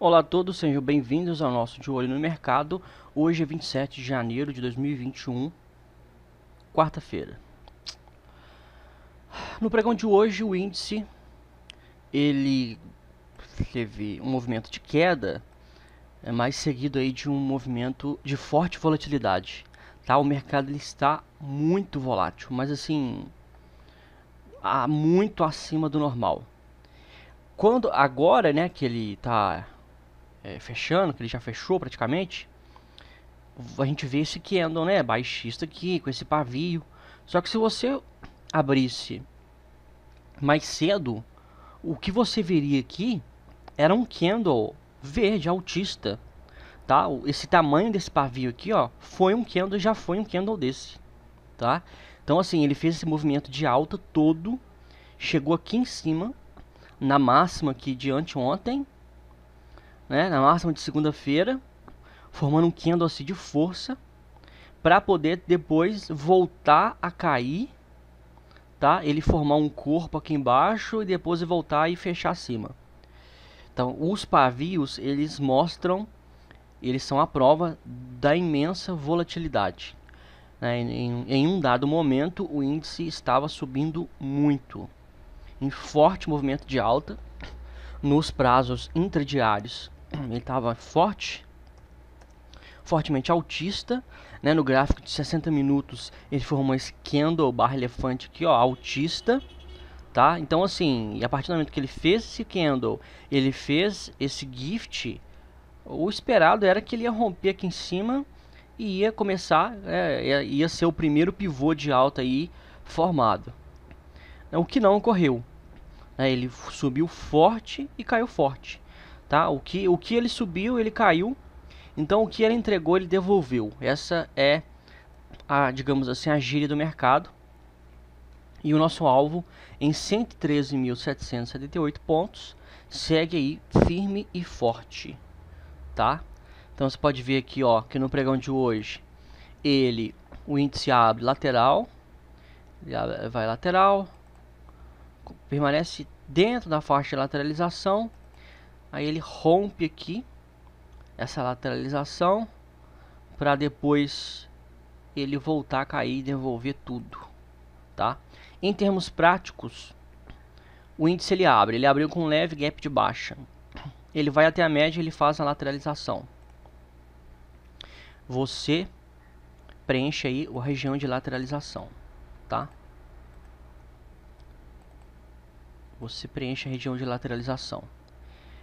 Olá a todos, sejam bem-vindos ao nosso De Olho no Mercado. Hoje é 27 de janeiro de 2021, quarta-feira. No pregão de hoje, o índice ele teve um movimento de queda, mais seguido aí de um movimento de forte volatilidade. Tá? O mercado ele está muito volátil, mas assim, muito acima do normal. Quando agora, né, que ele está fechando, que ele já fechou praticamente, a gente vê esse candle, né, baixista aqui, com esse pavio. Só que se você abrisse mais cedo, o que você veria aqui era um candle verde altista, tá? Esse tamanho desse pavio aqui, ó, foi um candle, já foi um candle desse, tá? Então assim, ele fez esse movimento de alta todo, chegou aqui em cima, na máxima aqui de anteontem, né, na máxima de segunda-feira, formando um candle assim de força, para poder depois voltar a cair, tá? Ele formar um corpo aqui embaixo e depois voltar e fechar acima. Então, os pavios, eles são a prova da imensa volatilidade, né? Em um dado momento, o índice estava subindo muito, em forte movimento de alta. Nos prazos intradiários, ele estava fortemente altista, né? No gráfico de 60 minutos ele formou esse candle barra elefante aqui, ó, altista, tá? Então assim, a partir do momento que ele fez esse candle, ele fez esse gift, o esperado era que ele ia romper aqui em cima e ia começar, ia ser o primeiro pivô de alta aí formado. O que não ocorreu, né? Ele subiu forte e caiu forte, tá? O que ele subiu, ele caiu. Então o que ele entregou, ele devolveu. Essa é digamos assim, a gíria do mercado. E o nosso alvo em 113.778 pontos segue aí firme e forte, tá? Então você pode ver aqui, ó, que no pregão de hoje o índice abre lateral, vai lateral, permanece dentro da faixa de lateralização, aí ele rompe aqui essa lateralização para depois ele voltar a cair e devolver tudo, tá? Em termos práticos, o índice ele abriu com um leve gap de baixa, ele vai até a média, ele faz a lateralização. Você preenche aí a região de lateralização, tá? Você preenche a região de lateralização.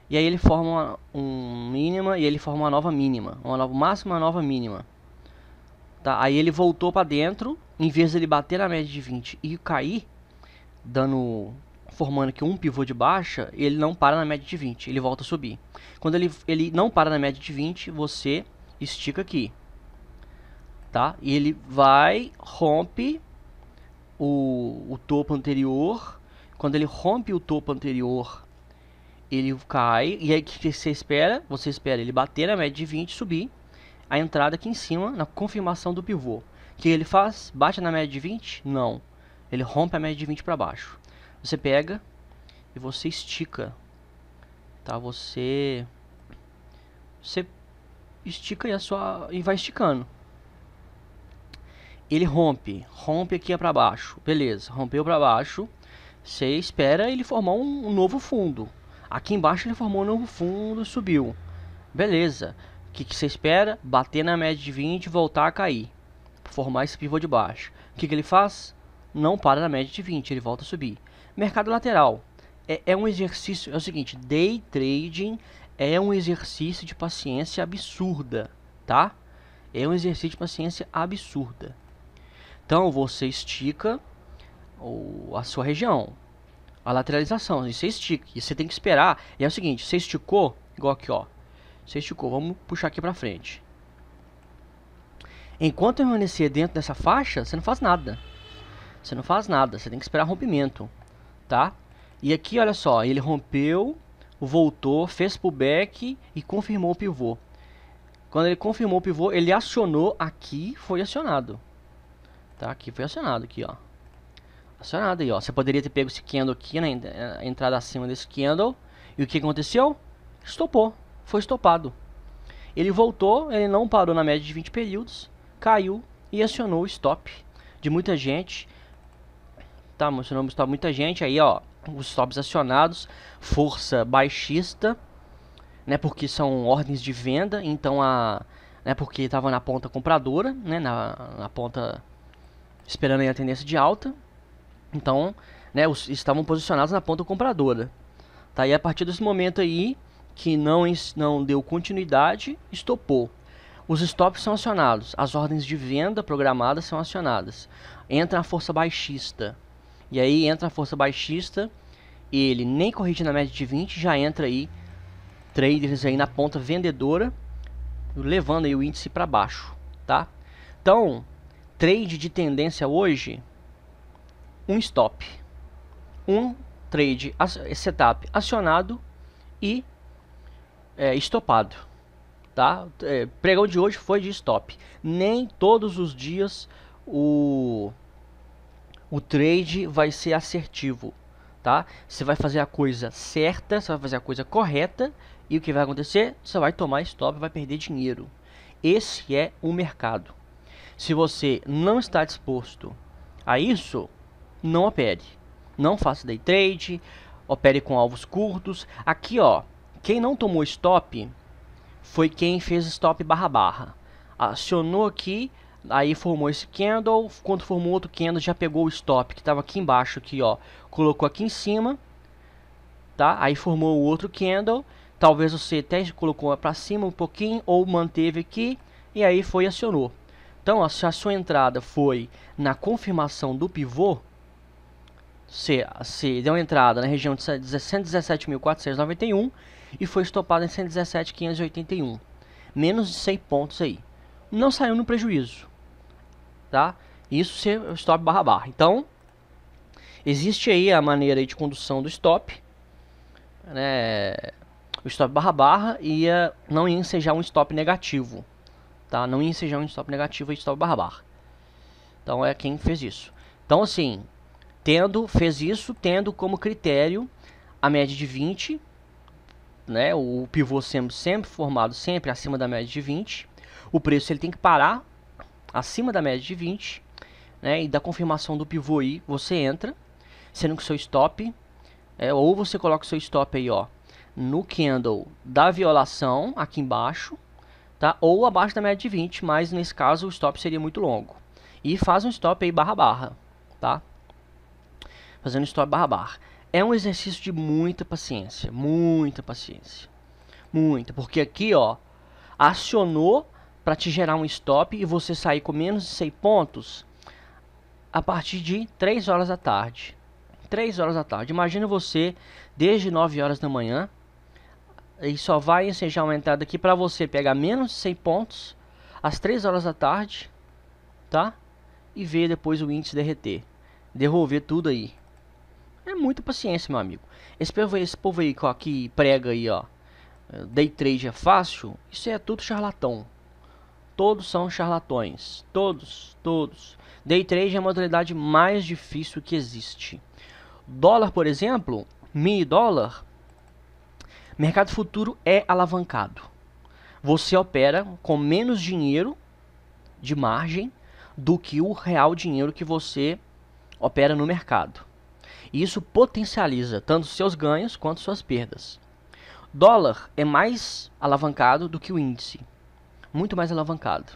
E aí ele forma um mínima e ele forma uma nova mínima, uma nova máxima, uma nova mínima. Tá? Aí ele voltou para dentro, em vez de ele bater na média de 20 e cair, formando aqui um pivô de baixa, ele não para na média de 20, ele volta a subir. Quando ele não para na média de 20, você estica aqui, tá? E ele rompe o topo anterior. Quando ele rompe o topo anterior, ele cai, e aí o que você espera? Você espera ele bater na média de 20 e subir a entrada aqui em cima, na confirmação do pivô. O que ele faz? Bate na média de 20? Não. Ele rompe a média de 20 para baixo. Você pega e você estica, tá? Você estica e vai esticando. Ele rompe aqui para baixo. Beleza, rompeu para baixo. Você espera ele formar um novo fundo. Aqui embaixo ele formou um novo fundo, subiu. Beleza. O que você espera? Bater na média de 20 e voltar a cair. Formar esse pivô de baixo. O que ele faz? Não para na média de 20, ele volta a subir. Mercado lateral. É um exercício, é o seguinte, day trading é um exercício de paciência absurda, tá? É um exercício de paciência absurda. Então você estica a sua região, a lateralização, e você estica, e você tem que esperar. E é o seguinte, você esticou, igual aqui, ó. Você esticou, vamos puxar aqui pra frente. Enquanto permanecer dentro dessa faixa, você não faz nada. Você não faz nada, você tem que esperar rompimento, tá? E aqui, olha só, ele rompeu, voltou, fez pullback e confirmou o pivô. Quando ele confirmou o pivô, ele acionou aqui, foi acionado. Tá? Aqui foi acionado, aqui, ó. Acionado aí, ó. Você poderia ter pego esse candle aqui, na entrada acima desse candle. E o que aconteceu? Estopou. foi estopado. Ele voltou, ele não parou na média de 20 períodos, caiu e acionou o stop de muita gente. Tá, acionou o stop de muita gente, aí ó, os stops acionados, força baixista, né, porque são ordens de venda, então né, porque estava na ponta compradora, né, na ponta esperando aí a tendência de alta, então, né, estavam posicionados na ponta compradora. Tá, e a partir desse momento aí, que não deu continuidade, estopou. Os stops são acionados, as ordens de venda programadas são acionadas. Entra a força baixista, e aí entra a força baixista, ele nem corrige na média de 20, já entra aí traders aí na ponta vendedora, levando aí o índice para baixo, tá? Então, trade de tendência hoje, um stop, um trade setup acionado e estopado, tá? Pregão de hoje foi de stop. Nem todos os dias o trade vai ser assertivo, tá? Você vai fazer a coisa certa, você vai fazer a coisa correta e o que vai acontecer? Você vai tomar stop e vai perder dinheiro. Esse é o mercado. Se você não está disposto a isso, não opere. Não faça day trade, opere com alvos curtos. Aqui, ó, quem não tomou stop foi quem fez stop barra. Acionou aqui, aí formou esse candle. Quando formou outro candle, já pegou o stop que estava aqui embaixo, aqui, ó, colocou aqui em cima, tá? Aí formou o outro candle. Talvez você até colocou para cima um pouquinho ou manteve aqui e aí foi e acionou. Então, se a sua entrada foi na confirmação do pivô, você deu uma entrada na região de 117.491 e foi estopado em 117.581. Menos de 100 pontos aí. Não saiu no prejuízo, tá? Isso é o stop barra. Então, existe aí a maneira aí de condução do stop, né? O stop barra não ia ensejar um stop negativo, tá? Não ia ensejar um stop negativo e stop barra. Então é quem fez isso. Então assim, fez isso tendo como critério a média de 20, né? O pivô sempre formado sempre acima da média de 20. O preço ele tem que parar acima da média de 20, né? E da confirmação do pivô aí, você entra, sendo que o seu stop, ou você coloca o seu stop aí, ó, no candle da violação aqui embaixo, tá? Ou abaixo da média de 20, mas nesse caso o stop seria muito longo. E faz um stop aí barra, tá? Fazendo stop barra. É um exercício de muita paciência, porque aqui, ó, acionou para te gerar um stop e você sair com menos de 100 pontos a partir de 3 horas da tarde. 3 horas da tarde. Imagina você desde 9 horas da manhã e só vai ensejar uma entrada aqui para você pegar menos de 100 pontos às 3 horas da tarde, tá? E ver depois o índice derreter, devolver tudo aí. É muita paciência, meu amigo. Esse povo aí que prega aí, ó, day trade é fácil, isso é tudo charlatão. Todos são charlatões, todos. Day trade é a modalidade mais difícil que existe. Dólar, por exemplo, mini dólar, mercado futuro é alavancado. Você opera com menos dinheiro de margem do que o real dinheiro que você opera no mercado. E isso potencializa tanto seus ganhos quanto suas perdas. Dólar é mais alavancado do que o índice. Muito mais alavancado.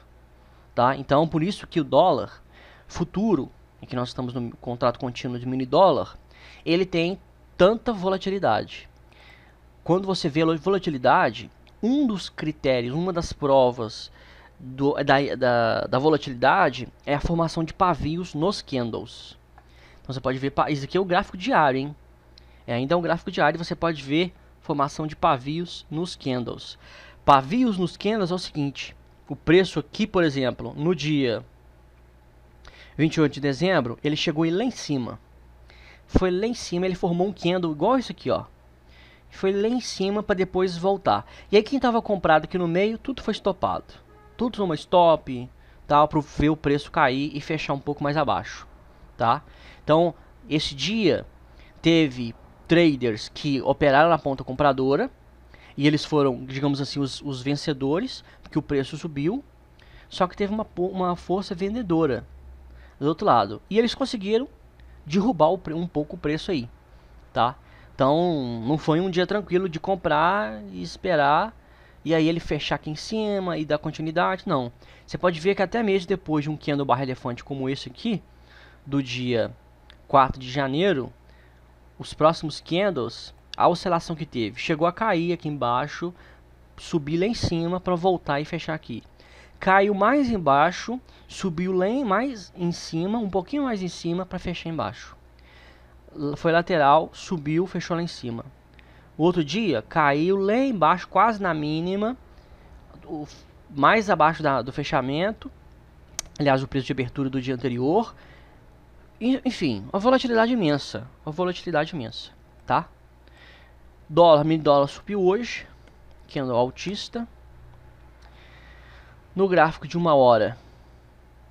Tá? Então, por isso que o dólar futuro, em que nós estamos no contrato contínuo de mini dólar, ele tem tanta volatilidade. Quando você vê a volatilidade, um dos critérios, uma das provas da volatilidade é a formação de pavios nos candles. Então você pode ver, isso aqui é o gráfico diário, hein? Ainda é um gráfico diário, você pode ver formação de pavios nos candles. Pavios nos candles é o seguinte, o preço aqui, por exemplo, no dia 28 de dezembro, ele chegou aí lá em cima. Foi lá em cima, ele formou um candle igual isso aqui, ó. Foi lá em cima para depois voltar. E aí quem estava comprado aqui no meio, tudo foi estopado. Tudo numa stop, tal, para ver o preço cair e fechar um pouco mais abaixo, tá? Então, esse dia teve traders que operaram na ponta compradora E eles foram, digamos assim, os vencedores, porque o preço subiu, só que teve uma força vendedora do outro lado. E eles conseguiram derrubar um pouco o preço aí, tá? Então, não foi um dia tranquilo de comprar e esperar, e aí ele fechar aqui em cima e dar continuidade, não. Você pode ver que até mesmo depois de um candle barra elefante como esse aqui, do dia 4 de janeiro, os próximos candles, a oscilação que teve, chegou a cair aqui embaixo, subir lá em cima para voltar e fechar aqui. Caiu mais embaixo, subiu lá mais em cima, um pouquinho mais em cima para fechar embaixo. Foi lateral, subiu, fechou lá em cima. O outro dia caiu lá embaixo, quase na mínima, mais abaixo do fechamento. Aliás, o preço de abertura do dia anterior. Enfim, uma volatilidade imensa. Uma volatilidade imensa, tá? Dólar, mini dólar subiu hoje, candle altista. No gráfico de 1 hora,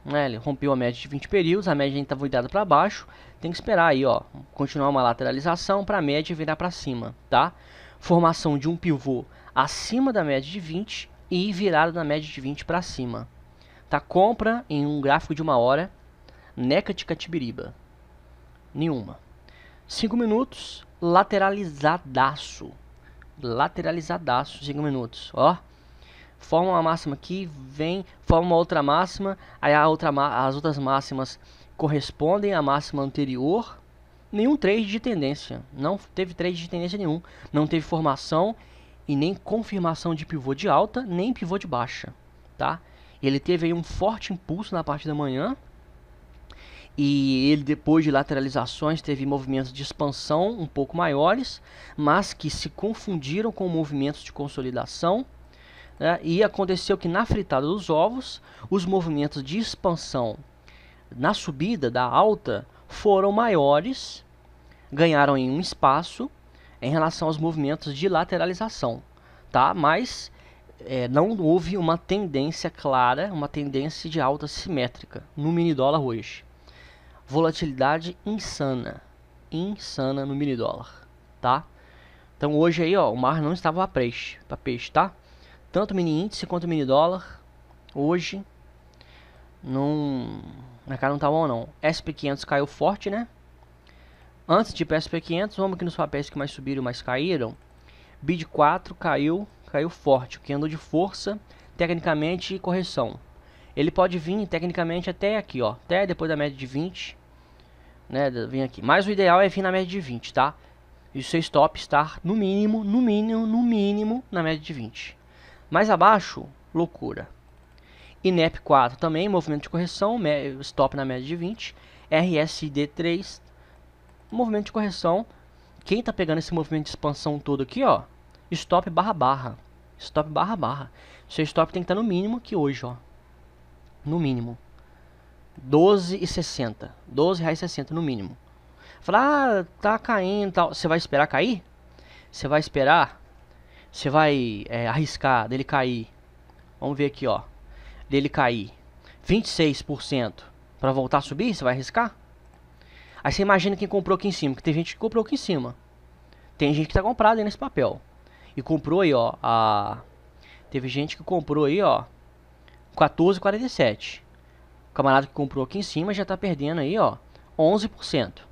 né, ele rompeu a média de 20 períodos, a média ainda está virada para baixo. Tem que esperar aí, ó, continuar uma lateralização para a média virar para cima, tá? Formação de um pivô acima da média de 20 e virada da média de 20 para cima. Tá? Compra em um gráfico de 1 hora, neca de catibiriba. Nenhuma. 5 minutos, lateralizadaço. Lateralizadaço, 5 minutos, ó. Forma uma máxima aqui, vem, forma uma outra máxima, aí as outras máximas correspondem à máxima anterior. Nenhum trade de tendência, não teve trade de tendência nenhum, não teve formação e nem confirmação de pivô de alta, nem pivô de baixa, tá? Ele teve aí um forte impulso na parte da manhã, e ele depois de lateralizações teve movimentos de expansão um pouco maiores, mas que se confundiram com movimentos de consolidação. E aconteceu que na fritada dos ovos, os movimentos de expansão na subida da alta foram maiores, ganharam em um espaço em relação aos movimentos de lateralização, tá? Mas não houve uma tendência clara, uma tendência de alta simétrica no mini dólar hoje. Volatilidade insana, insana no mini dólar, tá? Então hoje aí, ó, o mar não estava para peixe, tá? Tanto o mini índice quanto o mini dólar, hoje, o mercado não tá bom não. SP500 caiu forte, né? Antes de ir para SP500, vamos aqui nos papéis que mais subiram e mais caíram. BID4 caiu forte, o que andou de força, tecnicamente, correção. Ele pode vir, tecnicamente, até aqui, ó, até depois da média de 20, né, vem aqui. Mas o ideal é vir na média de 20, tá? E o seu stop estar no mínimo, na média de 20. Mais abaixo, loucura. INEP 4 também, movimento de correção, stop na média de 20. RSD3, movimento de correção. Quem está pegando esse movimento de expansão todo aqui, ó, stop barra barra. Stop barra barra. Seu stop tem que estar no mínimo aqui hoje, ó. No mínimo. 12,60. R$12,60 no mínimo. Falar, tá caindo, tal. Você vai esperar cair? Você vai esperar? Você vai arriscar dele cair? Vamos ver aqui, ó. Dele cair 26% para voltar a subir? Você vai arriscar? Aí você imagina quem comprou aqui em cima, que tem gente que comprou aqui em cima. Tem gente que tá comprado aí nesse papel. E comprou aí, ó, teve gente que comprou aí, ó, 14,47. O camarada que comprou aqui em cima já tá perdendo aí, ó, 11%.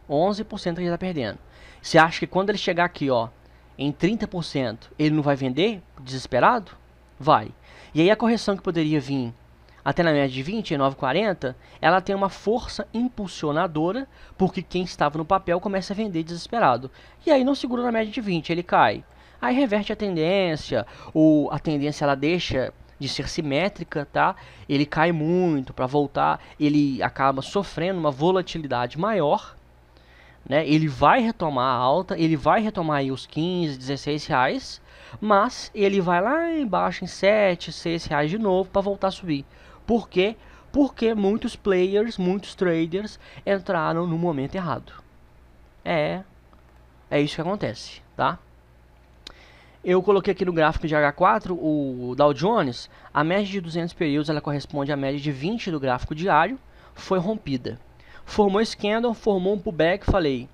11% que já tá perdendo. Você acha que quando ele chegar aqui, ó, em 30%, ele não vai vender desesperado? Vai. E aí a correção que poderia vir até na média de 20, 9,40, ela tem uma força impulsionadora, porque quem estava no papel começa a vender desesperado. E aí não segura na média de 20, ele cai. Aí reverte a tendência, ou a tendência ela deixa de ser simétrica, tá? Ele cai muito para voltar, ele acaba sofrendo uma volatilidade maior, né? Ele vai retomar a alta, ele vai retomar aí os 15, 16 reais, mas ele vai lá embaixo em 7, 6 reais de novo para voltar a subir. Por quê? Porque muitos players, muitos traders entraram no momento errado. É isso que acontece, tá? Eu coloquei aqui no gráfico de H4 o Dow Jones, a média de 200 períodos ela corresponde à média de 20 do gráfico diário, foi rompida. Formou esse candle, formou um pullback, falei,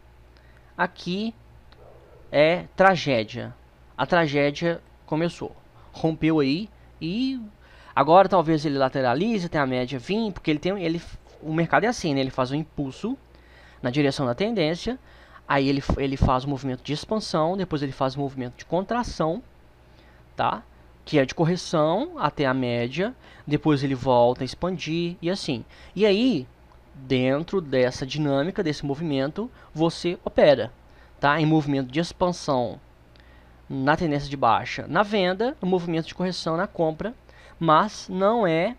aqui é tragédia. a tragédia começou. Rompeu aí e agora talvez ele lateralize, tem a média vir, porque o mercado é assim, né? Ele faz um impulso na direção da tendência, aí ele faz o movimento de expansão, depois ele faz o movimento de contração, tá? Que é de correção até a média, depois ele volta a expandir e assim. E aí, dentro dessa dinâmica, desse movimento, você opera, tá? Em movimento de expansão na tendência de baixa na venda, no movimento de correção na compra, mas não é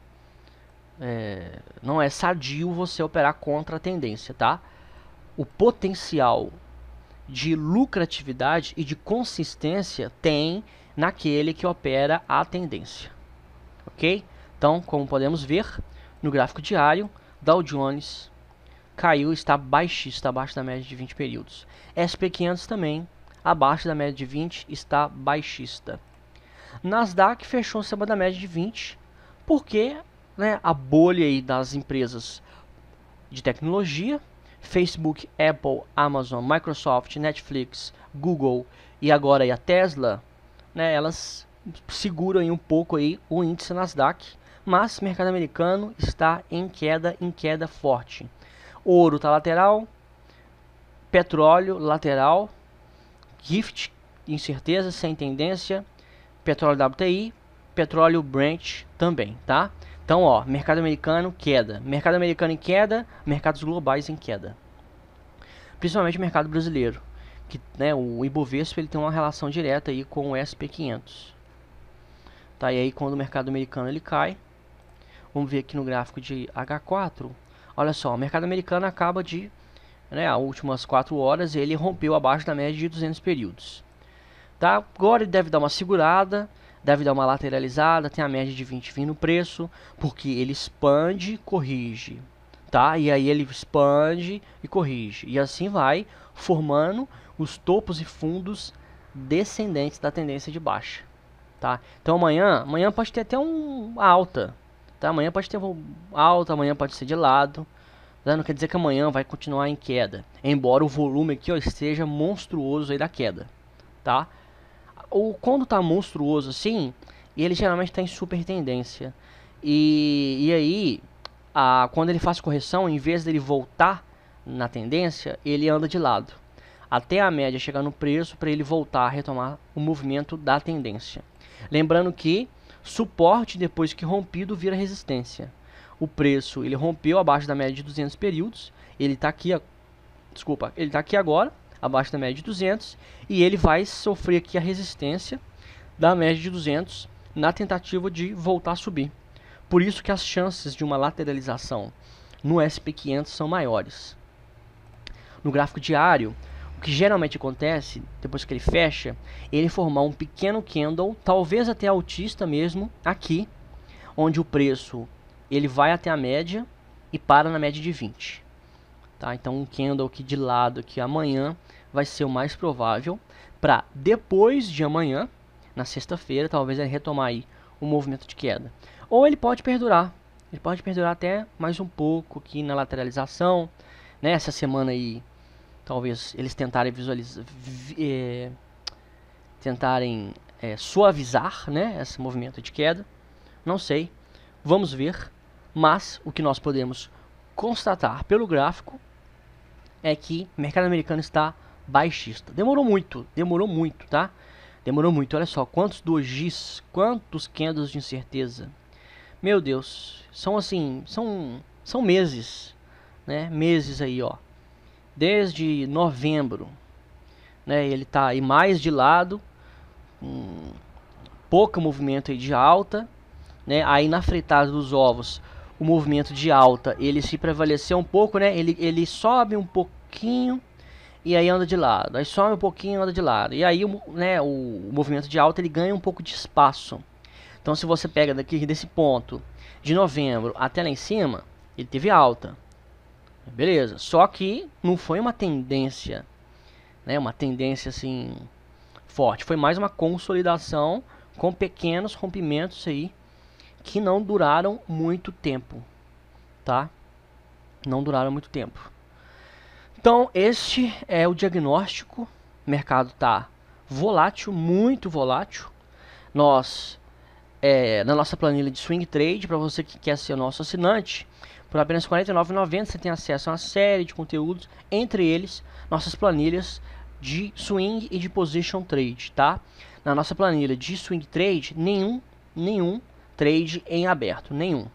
sadio você operar contra a tendência, tá? O potencial de lucratividade e de consistência tem naquele que opera a tendência, ok? Então, como podemos ver no gráfico diário, Dow Jones caiu, está baixista, abaixo da média de 20 períodos. SP500 também, abaixo da média de 20, está baixista. Nasdaq fechou acima da média de 20, porque, né, a bolha aí das empresas de tecnologia, Facebook, Apple, Amazon, Microsoft, Netflix, Google e agora aí a Tesla, né, elas seguram aí um pouco aí o índice Nasdaq, mas o mercado americano está em queda forte. Ouro está lateral, petróleo lateral, Gift incerteza, sem tendência, petróleo WTI, petróleo Brent também, tá? Então, ó, mercado americano queda, mercado americano em queda, mercados globais em queda. Principalmente o mercado brasileiro, que, né, o Ibovespa ele tem uma relação direta aí com o SP500. Tá, e aí quando o mercado americano ele cai, vamos ver aqui no gráfico de H4, olha só, o mercado americano acaba de, né, as últimas 4 horas ele rompeu abaixo da média de 200 períodos. Tá? Agora ele deve dar uma segurada, deve dar uma lateralizada, tem a média de 20 vindo no preço, porque ele expande, corrige, tá? E aí ele expande e corrige, e assim vai formando os topos e fundos descendentes da tendência de baixa, tá? Então amanhã pode ter até uma alta, tá? Amanhã pode ter uma alta, amanhã pode ser de lado, tá? Não quer dizer que amanhã vai continuar em queda, embora o volume aqui, ó, esteja monstruoso aí da queda, tá? Quando tá monstruoso assim, ele geralmente está em super tendência. E aí, quando ele faz correção, em vez dele voltar na tendência, ele anda de lado. Até a média chegar no preço para ele voltar a retomar o movimento da tendência. Lembrando que suporte depois que rompido vira resistência. O preço ele rompeu abaixo da média de 200 períodos. Ele está aqui, ele está aqui agora, abaixo da média de 200, e ele vai sofrer aqui a resistência da média de 200 na tentativa de voltar a subir. Por isso que as chances de uma lateralização no SP500 são maiores. No gráfico diário, o que geralmente acontece, depois que ele fecha, ele formar um pequeno candle, talvez até altista mesmo, aqui, onde o preço ele vai até a média e para na média de 20. Tá? Então um candle aqui de lado aqui amanhã vai ser o mais provável para depois de amanhã, na sexta-feira, talvez ele retomar aí um movimento de queda. Ou ele pode perdurar até mais um pouco aqui na lateralização, né? Essa semana aí, talvez eles tentarem visualizar, suavizar, né, esse movimento de queda. Não sei, vamos ver. Mas o que nós podemos constatar pelo gráfico é que o mercado americano está baixista. Demorou muito, tá? Demorou muito. Olha só, quantos dojis, quantos candles de incerteza. Meu Deus, são assim, são meses, né? Meses aí, ó. Desde novembro, né? Ele tá aí mais de lado, pouco movimento aí de alta, né? Aí na fritada dos ovos, o movimento de alta, ele se prevaleceu um pouco, né? Ele sobe um pouquinho e aí anda de lado. Aí sobe um pouquinho e anda de lado. E aí, né, o movimento de alta ele ganha um pouco de espaço. Então, se você pega daqui desse ponto de novembro até lá em cima, ele teve alta. Beleza. Só que não foi uma tendência, né? Uma tendência assim forte. Foi mais uma consolidação com pequenos rompimentos aí que não duraram muito tempo, tá? Não duraram muito tempo. Então, este é o diagnóstico. O mercado tá volátil, muito volátil. Na nossa planilha de swing trade, para você que quer ser o nosso assinante, por apenas R$ 49,90 você tem acesso a uma série de conteúdos, entre eles nossas planilhas de swing e de position trade, tá? Na nossa planilha de swing trade, nenhum trade em aberto, nenhum.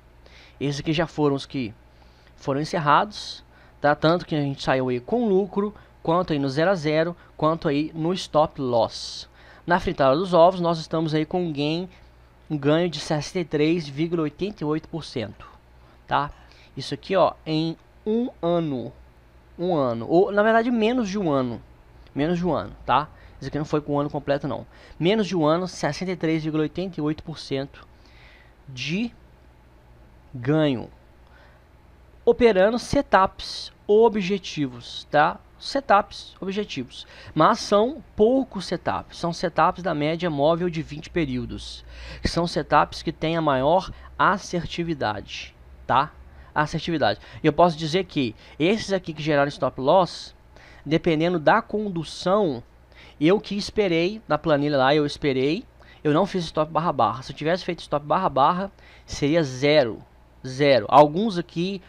Esses aqui já foram os que foram encerrados, tá? Tanto que a gente saiu aí com lucro, quanto aí no 0 a 0, quanto aí no stop loss. Na fritada dos ovos, nós estamos aí com um ganho de 63,88%, tá? Isso aqui, ó, em um ano, ou na verdade menos de um ano, tá? Isso aqui não foi com o ano completo não, menos de um ano, 63,88% de ganho, operando setups objetivos, tá? Setups objetivos, mas são poucos setups, são setups da média móvel de 20 períodos, que são setups que têm a maior assertividade, tá? Assertividade. E eu posso dizer que esses aqui que geraram stop loss, dependendo da condução, eu que esperei na planilha lá, eu não fiz stop barra barra. Se eu tivesse feito stop barra barra, seria zero. Alguns aqui,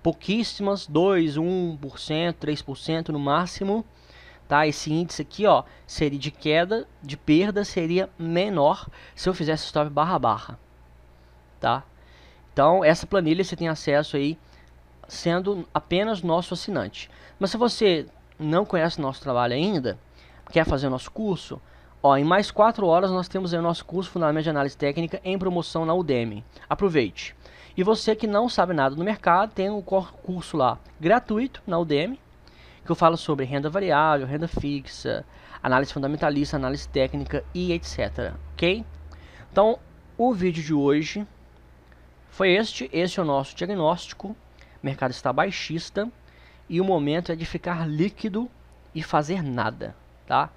pouquíssimas, 2, 1%, 3% no máximo, tá? Esse índice aqui, ó, seria de queda, de perda, seria menor se eu fizesse stop barra barra, tá? Então, essa planilha você tem acesso aí, sendo apenas nosso assinante. Mas se você não conhece o nosso trabalho ainda, quer fazer o nosso curso, ó, em mais 4 horas nós temos aí o nosso curso Fundamentos de Análise Técnica em promoção na Udemy. Aproveite. E você que não sabe nada do mercado, tem um curso lá gratuito na Udemy, que eu falo sobre renda variável, renda fixa, análise fundamentalista, análise técnica e etc. Ok? Então, o vídeo de hoje foi esse é o nosso diagnóstico. O mercado está baixista e o momento é de ficar líquido e fazer nada, tá?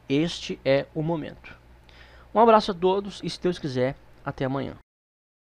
Este é o momento. Um abraço a todos e, se Deus quiser, até amanhã.